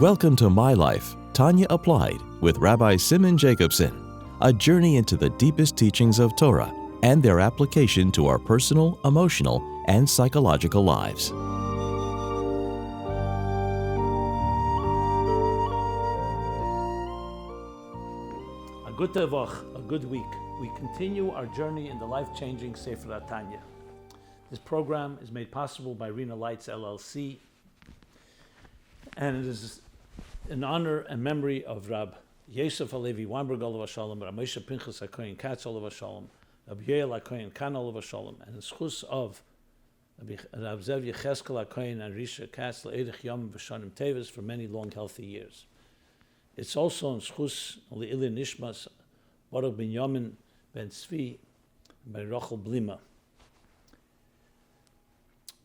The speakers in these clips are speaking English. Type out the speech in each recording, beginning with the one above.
Welcome to My Life, Tanya Applied with Rabbi Simon Jacobson, a journey into the deepest teachings of Torah and their application to our personal, emotional, and psychological lives. A good tevach, a good week. We continue our journey in the life-changing Sefer Tanya. This program is made possible by Rena Lights LLC, and it is in honor and memory of Rab Yosef Halevi Weinberg Olav Shalom, Rab Moshe Pinchas HaKohen Katz Olav Shalom, Rab Yoel HaKohen Kan Olav Shalom, and in schus of Rab Zev Yecheskel HaKohen and Risha Katz Le'erich Yom V'Shanim Teves for many long, healthy years. It's also in schus Le'ilin Nishmas Baruch Ben Yamin Ben Tzvi by Rachel Blima.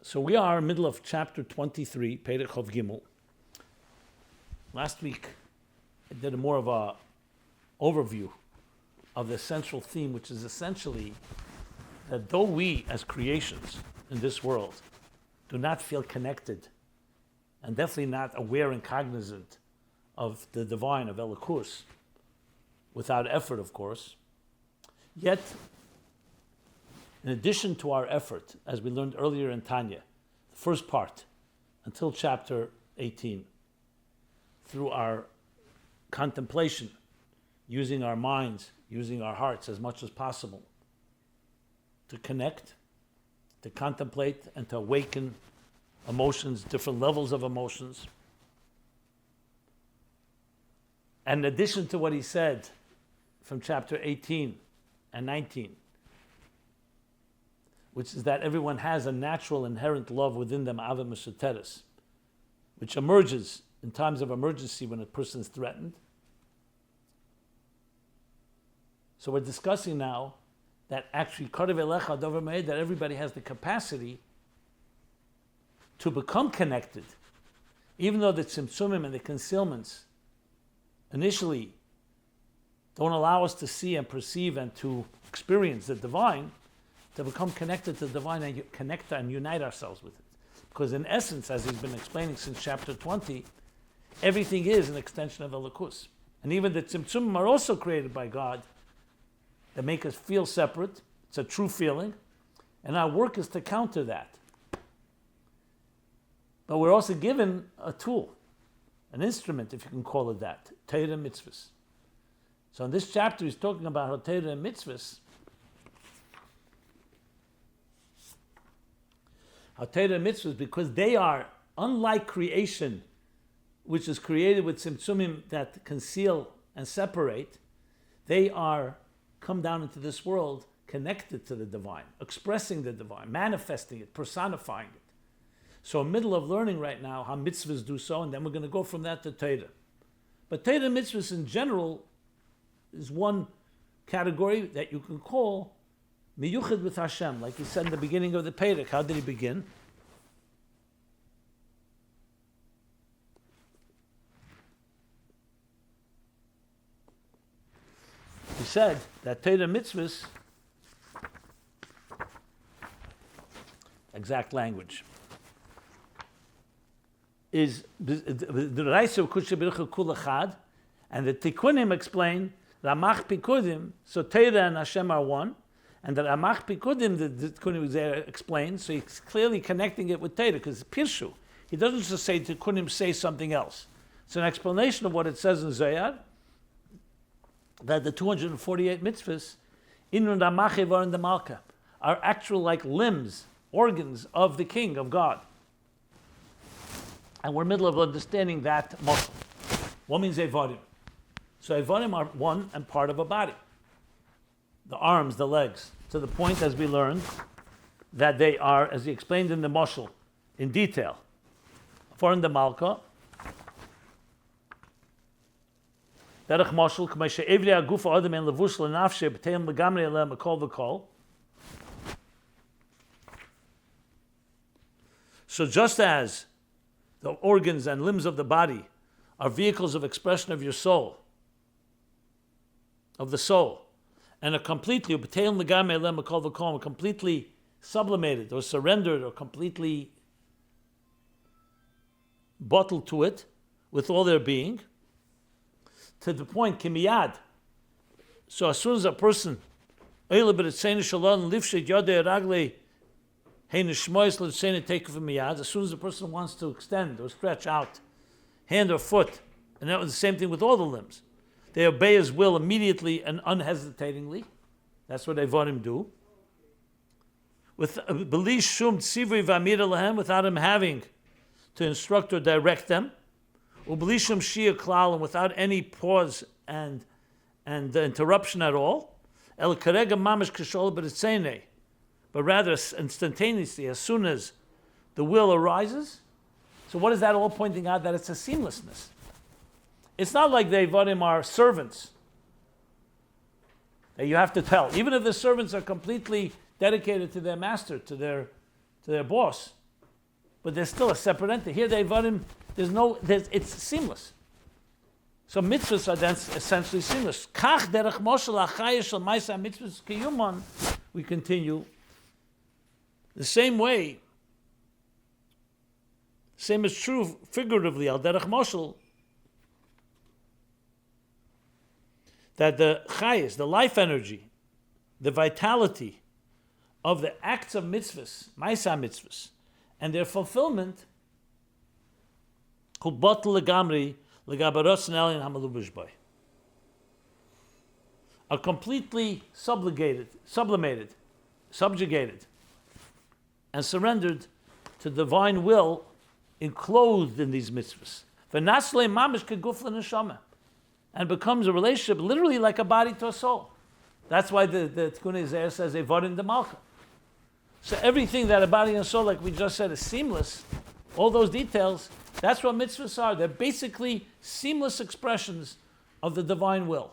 So we are in the middle of chapter 23, Perek Chov Gimel. Last week, I did more of a overview of the central theme, which is essentially that though we as creations in this world do not feel connected and definitely not aware and cognizant of the divine, of Elokus, without effort, of course, yet in addition to our effort, as we learned earlier in Tanya, the first part, until chapter 18, through our contemplation, using our minds, using our hearts as much as possible, to connect, to contemplate, and to awaken emotions, different levels of emotions. And in addition to what he said from chapter 18 and 19, which is that everyone has a natural inherent love within them, Ava Mesoteres, which emerges in times of emergency when a person is threatened. So we're discussing now that actually that everybody has the capacity to become connected, even though the tzimtzumim and the concealments initially don't allow us to see and perceive and to experience the divine, to become connected to the divine and connect and unite ourselves with it. Because in essence, as he's been explaining since chapter 20, everything is an extension of Elokus. And even the tzimtzumim are also created by God that make us feel separate. It's a true feeling. And our work is to counter that. But we're also given a tool, an instrument, if you can call it that, Torah and mitzvahs. So in this chapter, he's talking about how Torah and mitzvahs, because they are, unlike creation, which is created with tzimtzumim that conceal and separate, they are come down into this world connected to the divine, expressing the divine, manifesting it, personifying it. So in the middle of learning right now how mitzvahs do so, and then we're going to go from that to Torah. But Torah and mitzvahs in general is one category that you can call miyuchad with Hashem, like he said in the beginning of the Perek. How did he begin? He said that Torah mitzvahs, exact language, is the Raisa of Kudsha B'Rucha Kul Echad, and the Tikkunim explain Ramach Pikudim, so Torah and Hashem are one, and the Ramach Pikudim, the Tikkunim there explains, so he's clearly connecting it with Torah, because it's Pirshu. He doesn't just say Tikkunim say something else. It's an explanation of what it says in Zohar, that the 248 mitzvahs, Inun Ramach Evar in the Malka, are actual like limbs, organs of the King, of God. And we're in the middle of understanding that muscle. What means Evarim? So Evarim are one and part of a body. The arms, the legs, to the point, as we learned, that they are, as he explained in the Mashal, in detail. For in the Malka, Derech Mashal, K'may she'evri ha'gufa adam en levush le'nafshe b'teim legamri eleh mekol v'kol. So just as the organs and limbs of the body are vehicles of expression of your soul, of the soul, and are completely completely sublimated or surrendered or completely bottled to it, with all their being, to the point, kimiyad. So as soon as a person, as soon as the person wants to extend or stretch out hand or foot, and that was the same thing with all the limbs, they obey his will immediately and unhesitatingly. That's what Evarim do. Without him having to instruct or direct them, and without any pause and interruption at all, but rather instantaneously, as soon as the will arises. So what is that all pointing out? That it's a seamlessness. It's not like the Evarim are servants that you have to tell. Even if the servants are completely dedicated to their master, to their boss, but there's still a separate entity. Here the Evarim, it's seamless. So mitzvahs are then essentially seamless. Kach derech moshel achayah shel ma'aseh mitzvahs kiyuman. We continue the same way. Same is true figuratively al derech moshel, that the chayas, the life energy, the vitality of the acts of mitzvahs, ma'aseh mitzvahs, and their fulfillment, hu batel legamri legabaros nelin hamalubish bay, are completely subjugated, and surrendered to divine will, enclosed in these mitzvahs. V'naslei mamish keguf l'neshama, and becomes a relationship literally like a body to a soul. That's why the Tikkun Ezer says Evarim de Malka. So everything that a body and soul, like we just said, is seamless. All those details, that's what mitzvahs are. They're basically seamless expressions of the divine will.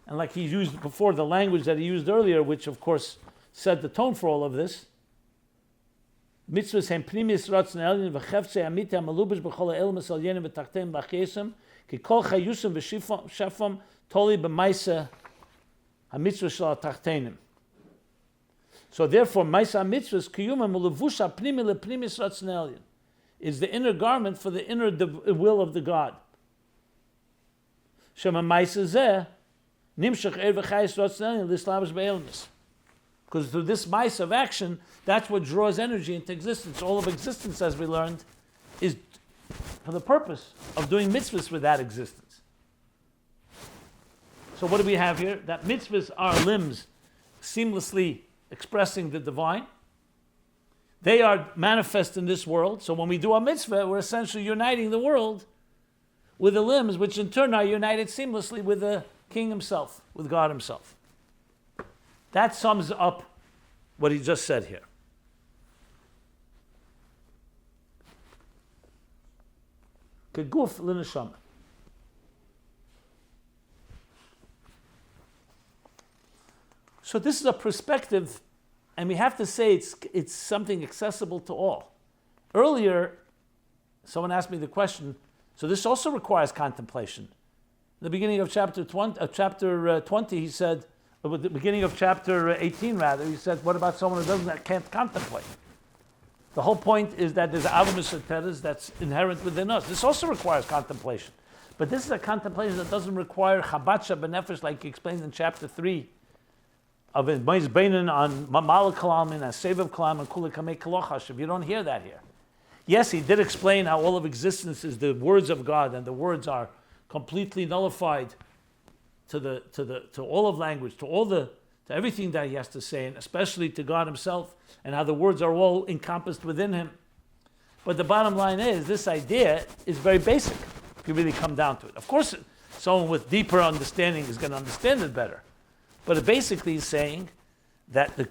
And like he used before, the language that he used earlier, which of course set the tone for all of this, mitzvahs hem primis ratzon elyon v'cheftzei amite amalubish b'chol ha'elim esal yenim v'tachteim b'achesem ki kol chayusam v'shafam toli b'maisa ha'mitzvah shel ha'tachtenim. So therefore, Maisa Mitzvahs Kiyumim Ulevusha Pnimi LePnimis Ratzon Elyon is the inner garment for the inner will of the God. Shema Maisa Zeh Nimshach Er V'Chayis Ratzon Elyon L'Islavish Be'elmis. Because through this Maisa of action, that's what draws energy into existence. All of existence, as we learned, is for the purpose of doing mitzvahs with that existence. So what do we have here? That mitzvahs are limbs seamlessly expressing the divine. They are manifest in this world. So when we do a mitzvah, we're essentially uniting the world with the limbs, which in turn are united seamlessly with the King himself, with God himself. That sums up what he just said here. Keguf l'neshama. So this is a perspective, and we have to say it's something accessible to all. Earlier, someone asked me the question, so this also requires contemplation. In the beginning of chapter 20, he said, or at the beginning of chapter 18 rather, he said, what about someone that can't contemplate? The whole point is that there's avamis teres that's inherent within us. This also requires contemplation. But this is a contemplation that doesn't require chabatsha benefesh, like he explained in chapter 3, of his beinin on Mamal Kalam and Sevav Kalam and Kulikamei Kalochash. You don't hear that here. Yes, he did explain how all of existence is the words of God, and the words are completely nullified to all of language, to everything that he has to say, and especially to God himself, and how the words are all encompassed within him. But the bottom line is, this idea is very basic, if you really come down to it. Of course, someone with deeper understanding is going to understand it better. But it basically is saying that the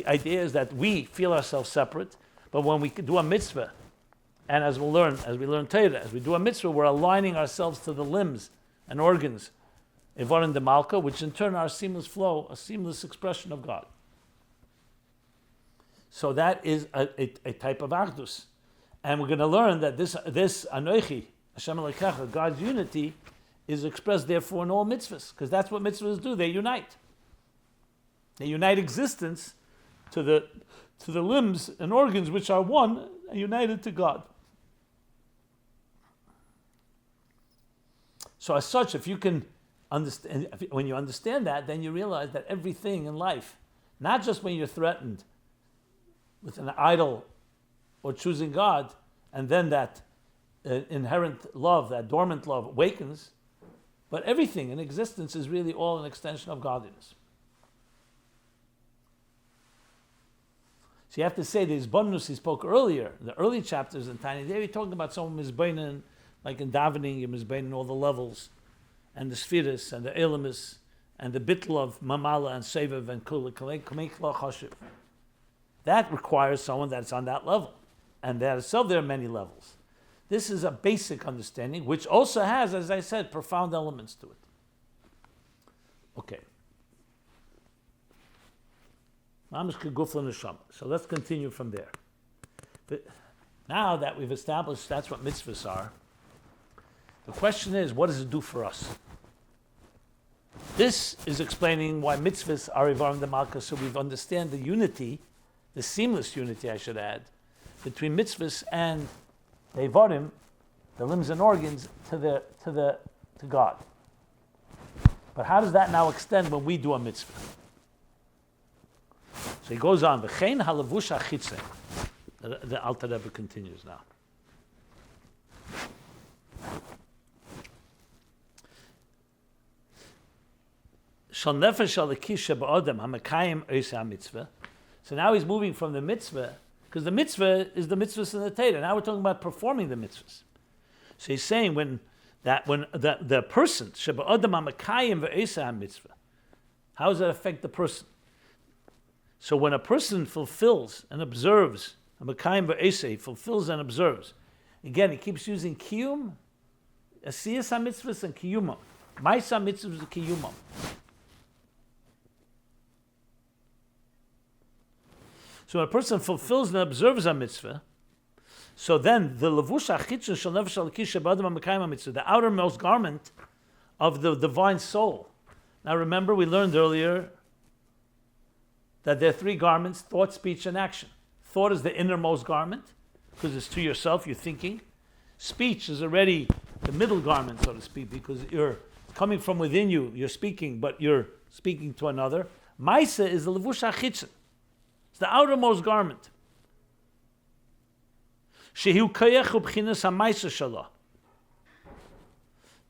idea is that we feel ourselves separate, but when we do a mitzvah, and as we learn Torah, as we do a mitzvah, we're aligning ourselves to the limbs and organs, Evarim de Malka, which in turn are a seamless flow, a seamless expression of God. So that is a type of Achdus. And we're going to learn that this Anoichi, Hashem Elokecha, God's unity, is expressed therefore in all mitzvahs, because that's what mitzvahs do, they unite. They unite existence to the limbs and organs which are one and united to God. So as such, if you can understand, when you understand that, then you realize that everything in life, not just when you're threatened with an idol or choosing God, and then that inherent love, that dormant love awakens, but everything in existence is really all an extension of godliness. So you have to say the Izbonus he spoke earlier, in the early chapters in Tanya, they were talking about some Mizbeinen, like in davening, you Mizbeinen all the levels, and the Spheris, and the Elamis, and the Bitl of Mamala and Sevav and Kula Chashiv. That requires someone that's on that level. And that itself, there are many levels. This is a basic understanding, which also has, as I said, profound elements to it. Okay. So let's continue from there. But now that we've established that's what mitzvahs are, the question is, what does it do for us? This is explaining why mitzvahs are Ivarim de Malka, so we understand the unity, the seamless unity, I should add, between mitzvahs and the Ivarim, the limbs and organs, to God. But how does that now extend when we do a mitzvah? So he goes on, V'chein halavush hachitze. The Alter Rebbe continues now. So now he's moving from the mitzvah, because the mitzvah is the mitzvahs in the Torah. Now we're talking about performing the mitzvahs. So he's saying when the person, how does that affect the person? So when a person fulfills and observes, fulfills and observes, again, he keeps using kiyum, asiyas ha-mitzvahs and kiyumam. Ma'isa mitzvahs and kiyumam. So when a person fulfills and observes a mitzvah, so then the levush hachitza shel nefesh halakish sheba'adam ha'mekayim mitzvah, the outermost garment of the divine soul. Now remember, we learned earlier that there are three garments: thought, speech, and action. Thought is the innermost garment, because it's to yourself, you're thinking. Speech is already the middle garment, so to speak, because you're coming from within you, you're speaking, but you're speaking to another. Maisa is the levush hachitza. It's the outermost garment. Shehu koyach ubchinas ha'maisa shalah.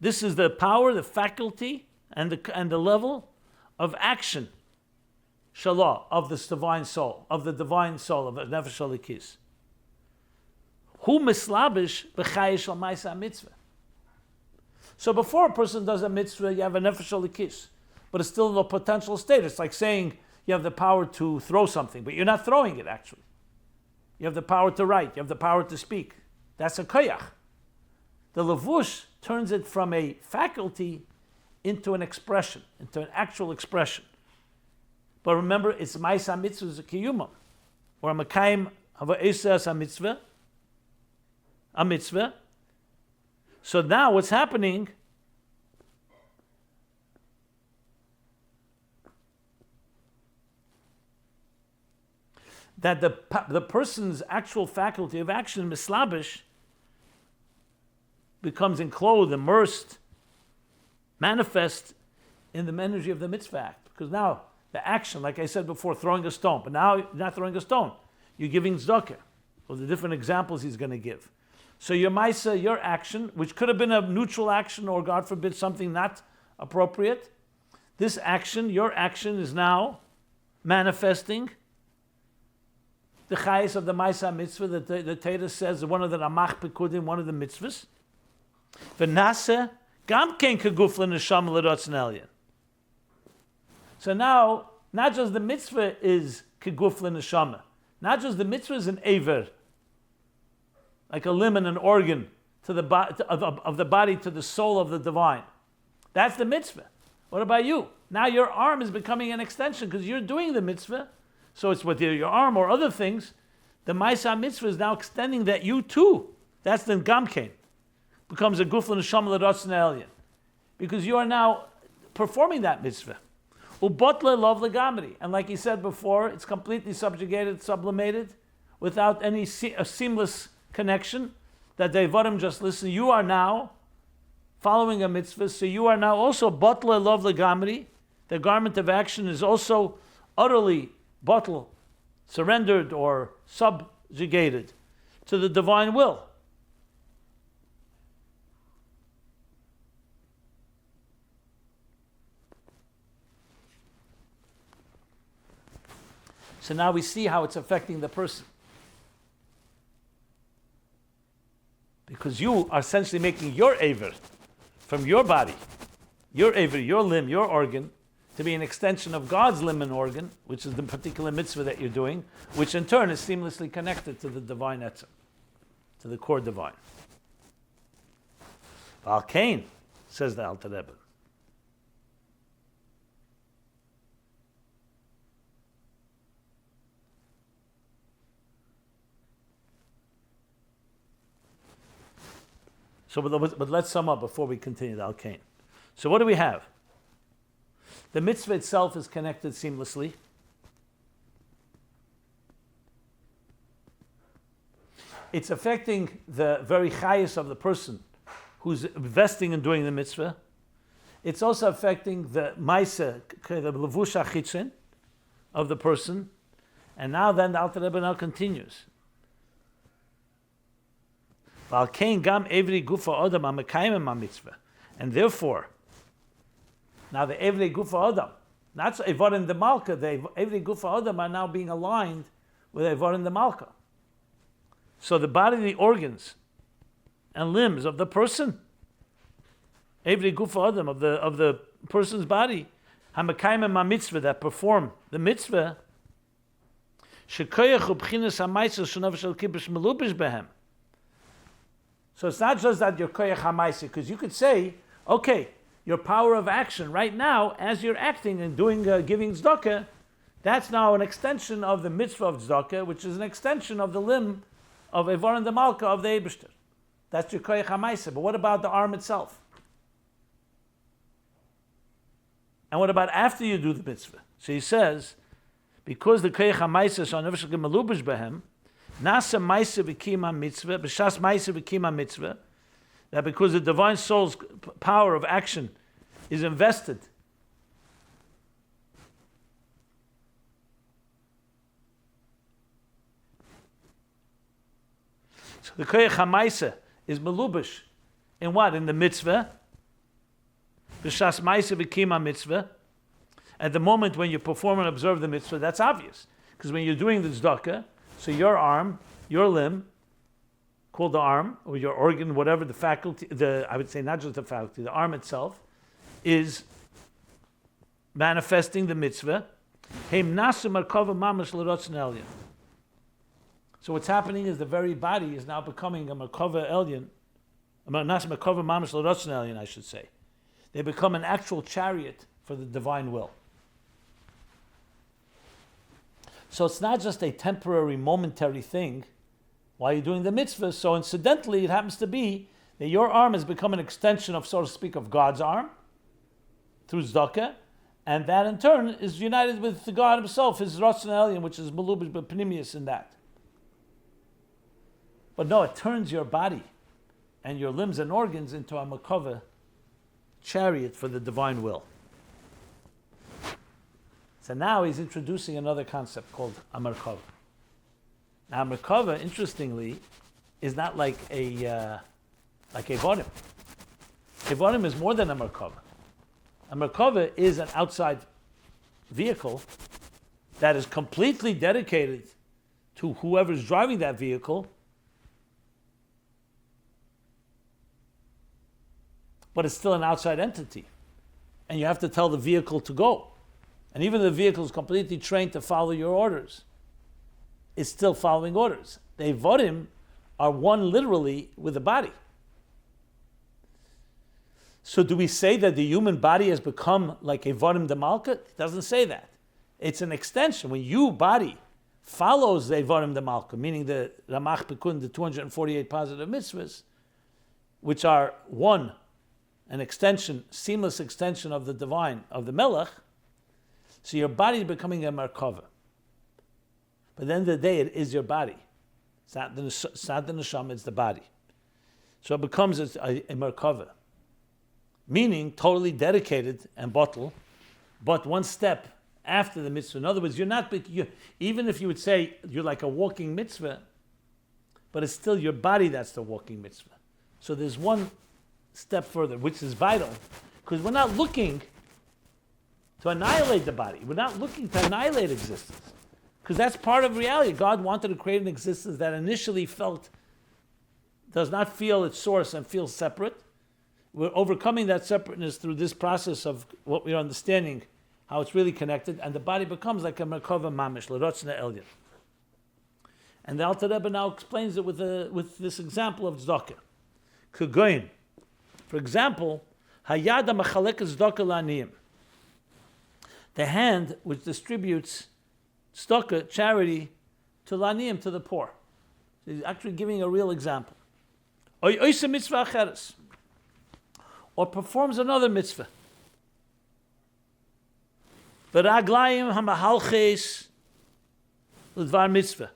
This is the power, the faculty, and the level of action, shalah, of this divine soul, of the nefesh halikis. Hu mislabish b'chayish al-maisa mitzvah. So before a person does a mitzvah, you have a nefesh halikis, but it's still in a potential state. It's like saying you have the power to throw something, but you're not throwing it actually. You have the power to write. You have the power to speak. That's a koyach. The levush turns it from a faculty into an expression, into an actual expression. But remember, it's ma'isa mitzvah is a kiyumah, or a makayim hava esas a mitzvah. So now what's happening? That the person's actual faculty of action, mislabish, becomes enclosed, immersed, manifest in the energy of the mitzvah act. Because now the action, like I said before, throwing a stone, but now you're not throwing a stone, you're giving tzedakah. Well, the different examples he's going to give. So your maisa, your action, which could have been a neutral action or, God forbid, something not appropriate, this action, your action, is now manifesting the chayes of the Maisa mitzvah that the Torah says one of the Ramach Pekudim, one of the mitzvahs. V'nase gam ken keguf l'neshama l'rotzen elyon. So now, not just the mitzvah is keguf l'neshama, not just the mitzvah is an aver, like a limb and an organ to the of the body to the soul of the divine. That's the mitzvah. What about you? Now your arm is becoming an extension because you're doing the mitzvah. So it's with your arm or other things. The Maisa mitzvah is now extending that you too. That's the Gamkein. Becomes a guf l'neshama l'rotzen elyon. Because you are now performing that mitzvah. Ubotle love legamri. And like he said before, it's completely subjugated, sublimated, without any a seamless connection, that the Ivarim just listen. You are now following a mitzvah, so you are now also batla lov legamri. The garment of action is also utterly batl, surrendered or subjugated to the divine will. So now we see how it's affecting the person. Because you are essentially making your aver from your body, your aver, your limb, your organ, to be an extension of God's limb and organ, which is the particular mitzvah that you're doing, which in turn is seamlessly connected to the divine etzem, to the core divine. Al Kain, says the Alter Rebbe, but let's sum up before we continue the Al Kain. So what do we have? The mitzvah itself is connected seamlessly. It's affecting the very chayus of the person who's investing in doing the mitzvah. It's also affecting the maisa, the levush hachitzon of the person. And now then the Alter Rebbe now continues. And therefore, now the Evrei Gufa Adam, not Evorim the Malka, the Evrei Gufa Adam are now being aligned with Evorim the Malka. So the bodily organs and limbs of the person, Evrei Gufa Adam, of the person's body, Hamakaimim HaMitzvah, that perform the mitzvah, Shekoyach Ubchinas HaMaisa Shunav Shel Kibush Melubish Behem. So it's not just that you're koyach hamaisa, because you could say, okay, your power of action right now, as you're acting and doing giving tzedakah, that's now an extension of the mitzvah of tzedakah, which is an extension of the limb of Evorim the Malka of the Eibishter. That's your koyach hamaisa. But what about the arm itself? And what about after you do the mitzvah? So he says, because the koyach hamaisa is on nefesh gemelubish behem, Nasa Maisa V'Kima Mitzvah, B'Shas Maisa V'Kima Mitzvah, that because the divine soul's power of action is invested so the Koyach HaMaisa is Melubish in what? In the mitzvah. B'Shas Maisa V'Kima Mitzvah. At the moment when you perform and observe the mitzvah, that's obvious. Because when you're doing the tzedakah, so your arm, your limb, called the arm, or your organ, whatever the faculty, I would say not just the faculty, the arm itself, is manifesting the mitzvah. So what's happening is the very body is now becoming a merkava elyon, I should say. They become an actual chariot for the divine will. So it's not just a temporary, momentary thing while you're doing the mitzvah. So incidentally, it happens to be that your arm has become an extension of, so to speak, of God's arm through tzedakah, and that in turn is united with the God himself, his Ratzon Elyon, which is Melubish B'Pnimius in that. But no, it turns your body and your limbs and organs into a makava chariot for the divine will. So now he's introducing another concept called a merkava. Now, a merkava, interestingly, is not like a vodim. A vodim is more than a merkava. A merkava is an outside vehicle that is completely dedicated to whoever's driving that vehicle, but it's still an outside entity. And you have to tell the vehicle to go. And even the vehicle is completely trained to follow your orders, it's still following orders. The Evorim are one literally with the body. So do we say that the human body has become like Evorim the Malka? It doesn't say that. It's an extension. When you body follows the Evorim the Malka, meaning the Ramach Pikun, the 248 positive mitzvahs, which are one, an extension, seamless extension of the divine, of the Melech, so your body is becoming a merkava. But at the end of the day, it is your body. It's not the neshama, it's the body. So it becomes a merkava. meaning totally dedicated and bottle, but one step after the mitzvah. In other words, even if you would say you're like a walking mitzvah, but it's still your body that's the walking mitzvah. So there's one step further, which is vital, because we're not looking to annihilate the body. We're not looking to annihilate existence, because that's part of reality. God wanted to create an existence that initially does not feel its source and feels separate. We're overcoming that separateness through this process of what we're understanding, how it's really connected, and the body becomes like a merkava mamish, l'rotzna elyon. And the Alter Rebbe now explains it with this example of tzedakah. Kugoyin. For example, hayad ha'machalek tzedakah la'aniyim. The hand which distributes tzedakah, charity, to la'aniyim, to the poor. So he's actually giving a real example. Oy oisa mitzvah acheres. Or performs another mitzvah. V'raglayim ha'mahalches l'dvar mitzvah.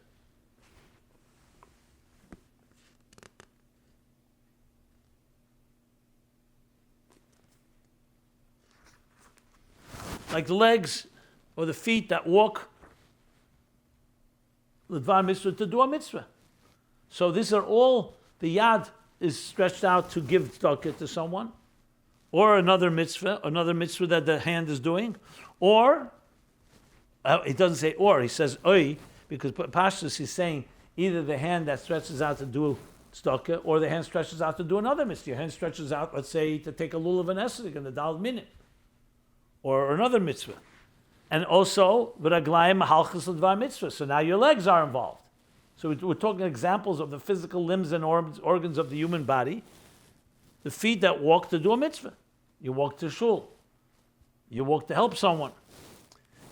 Like the legs or the feet that walk l'dvar mitzvah, to do a mitzvah. So these are all, the yad is stretched out to give tzedakah to someone, or another mitzvah that the hand is doing, or, it doesn't say or, he says oi, because Pashtus he's saying either the hand that stretches out to do tzedakah, or the hand stretches out to do another mitzvah. Your hand stretches out, let's say, to take a lulav and esrog in the dal minute, or another mitzvah. And also, v'raglayim halchus l'dvar mitzvah. So now your legs are involved. So we're talking examples of the physical limbs and organs of the human body. The feet that walk to do a mitzvah. You walk to shul. You walk to help someone.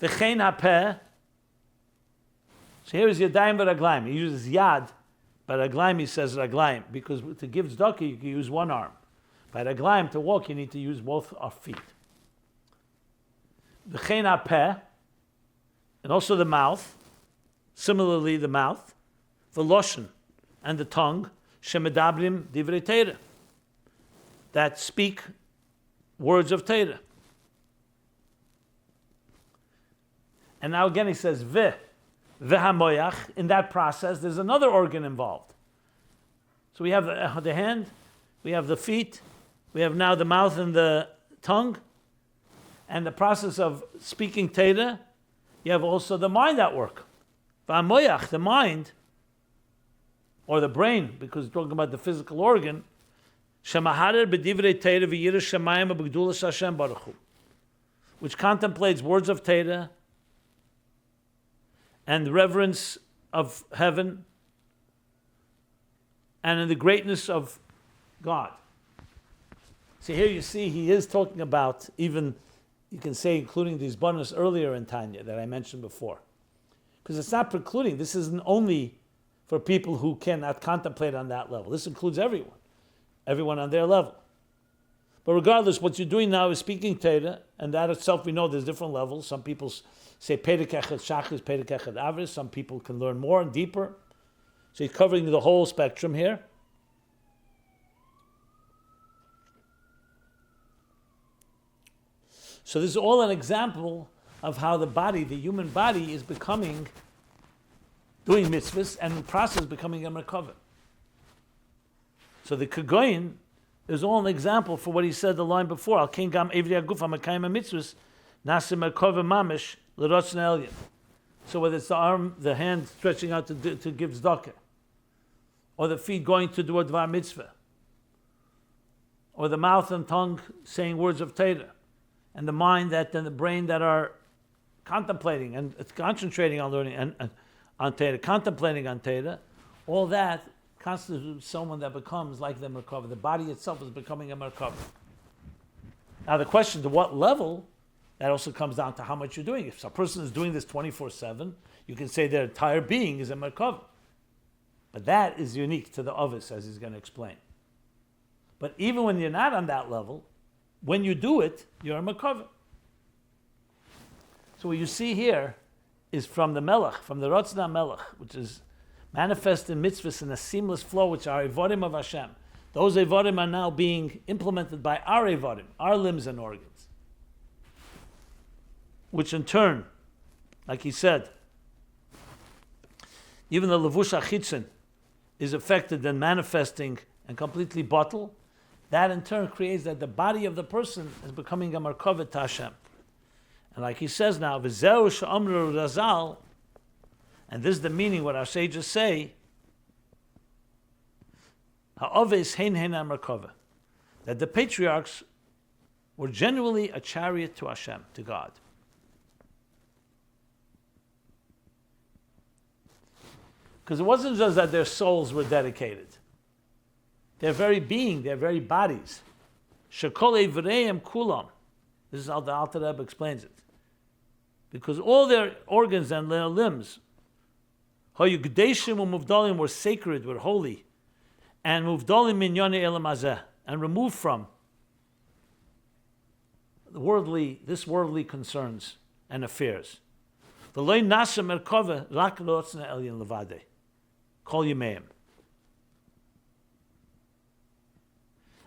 V'chein hapeh. So here is yadayim v'raglayim. He uses yad, but raglayim he says raglayim, because to give tzedakah you can use one arm. By raglayim, to walk, you need to use both our feet. V'chein hapeh, and also the mouth. Similarly, the mouth, the loshen, and the tongue, shemedabrim divrei Torah, that speak words of Torah. And now again he says v'hamoyach. In that process, there's another organ involved. So we have the hand, we have the feet, we have now the mouth and the tongue, and the process of speaking Torah. You have also the mind at work. V'hamoyach, the mind, or the brain, because we're talking about the physical organ, shemaharer b'divrei Torah v'yirah shemayim b'gdulas Hashem baruch hu, which contemplates words of Torah and the reverence of heaven and in the greatness of God. So here you see he is talking about, even you can say including these bonus earlier in Tanya that I mentioned before. Because it's not precluding, this isn't only for people who cannot contemplate on that level. This includes everyone on their level. But regardless, what you're doing now is speaking Torah, and that itself we know there's different levels. Some people say Perek Echad Shachris, Perek Echad Avris. Some people can learn more and deeper. So he's covering the whole spectrum here. So this is all an example of how the body, the human body, is doing mitzvahs, and in the process becoming a merkava. So the Kagoyin is all an example for what he said the line before. Al ken gam evri aguf hamakayim mitzvahs nase merkava mamish l'rotzna elyon. So whether it's the arm, the hand stretching out to give tzedakah, or the feet going to do a dvar mitzvah, or the mouth and tongue saying words of Torah, and the mind and the brain that are contemplating and concentrating on learning and on Torah, contemplating on Torah, all that constitutes someone that becomes like the merkava. The body itself is becoming a merkava. Now the question, to what level, that also comes down to how much you're doing. If a person is doing this 24/7, you can say their entire being is a merkava. But that is unique to the ovis, as he's going to explain. But even when you're not on that level, when you do it, you're a merkava. So what you see here is from the Melech, from the Rotzna Melech, which is manifest in mitzvahs in a seamless flow, which are Ivorim of Hashem. Those Eivarim are now being implemented by our Eivarim, our limbs and organs. Which in turn, like he said, even the Levush HaChitzon is affected and manifesting and completely bottled. That in turn creates that the body of the person is becoming a Merkavah to Hashem. And like he says now, V'zeu she'amru Razal, and this is the meaning what our sages say, Ha'oves hein Merkavah, that the patriarchs were genuinely a chariot to Hashem, to God. Because it wasn't just that their souls were dedicated. Their very being, their very bodies. Shekol Evreim Kulam. This is how the Alter Rebbe explains it. Because all their organs and their limbs, Hayugdeshim u'Muvdalim, were sacred, were holy, and Muvdalim min Yonei Elam Hazeh, and removed from this worldly concerns and affairs. V'loi nasa merkava rak lotzna elyon levade. Kol Yemeim.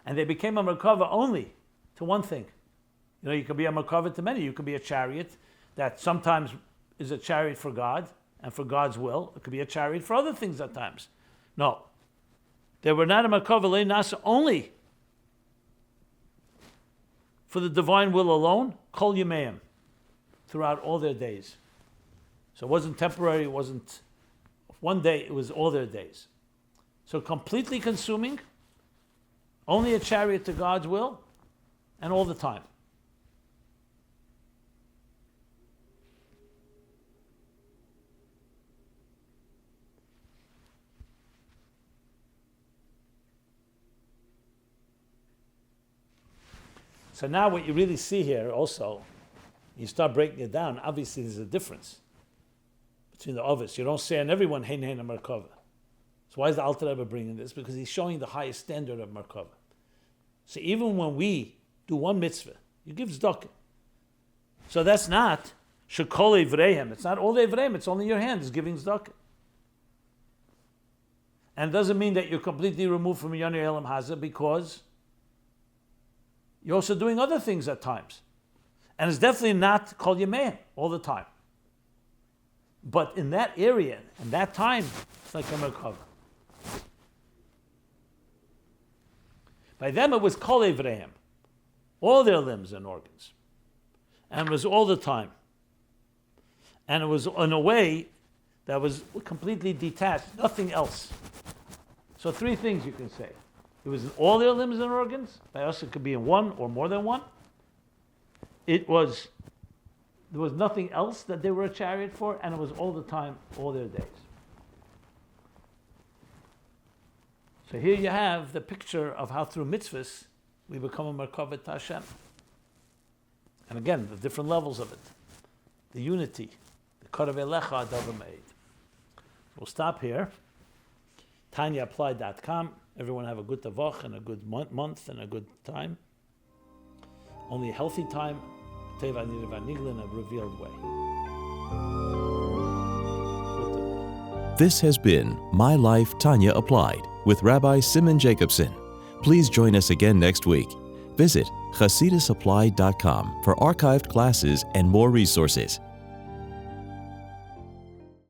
And they became a Merkava only to one thing. You know, you could be a Merkava to many. You could be a chariot that sometimes is a chariot for God and for God's will. It could be a chariot for other things at times. No. They were not a Merkava le nasa only for the divine will alone, Kol Yemeim, throughout all their days. So it wasn't temporary, it wasn't one day, it was all their days. So completely consuming, only a chariot to God's will, and all the time. So now what you really see here also, you start breaking it down, obviously there's a difference between the others. You don't say on everyone, hein hein Merkava. So why is the Alter Rebbe bringing this? Because he's showing the highest standard of Merkava. So even when we do one mitzvah, you give tzedakah. So that's not shekol evreihem. It's not all the evreihem. It's only your hand is giving tzedakah. And it doesn't mean that you're completely removed from Yonei Elam Hazeh, because you're also doing other things at times. And it's definitely not kol yemeim all the time. But in that area, in that time, it's like a Merkava. By them it was kol evreihem, all their limbs and organs. And it was all the time. And it was in a way that was completely detached, nothing else. So three things you can say. It was in all their limbs and organs. By us it could be in one or more than one. There was nothing else that they were a chariot for, and it was all the time, all their days. So here you have the picture of how through mitzvahs we become a Merkava to Hashem. And again, the different levels of it. The unity. The Karav Elecha Adav Meid. We'll stop here. TanyaApplied.com. Everyone have a good tavach and a good month and a good time. Only a healthy time. Teva Nirva Nigla in a revealed way. This has been My Life, Tanya Applied with Rabbi Simon Jacobson. Please join us again next week. Visit ChasidusApplied.com for archived classes and more resources.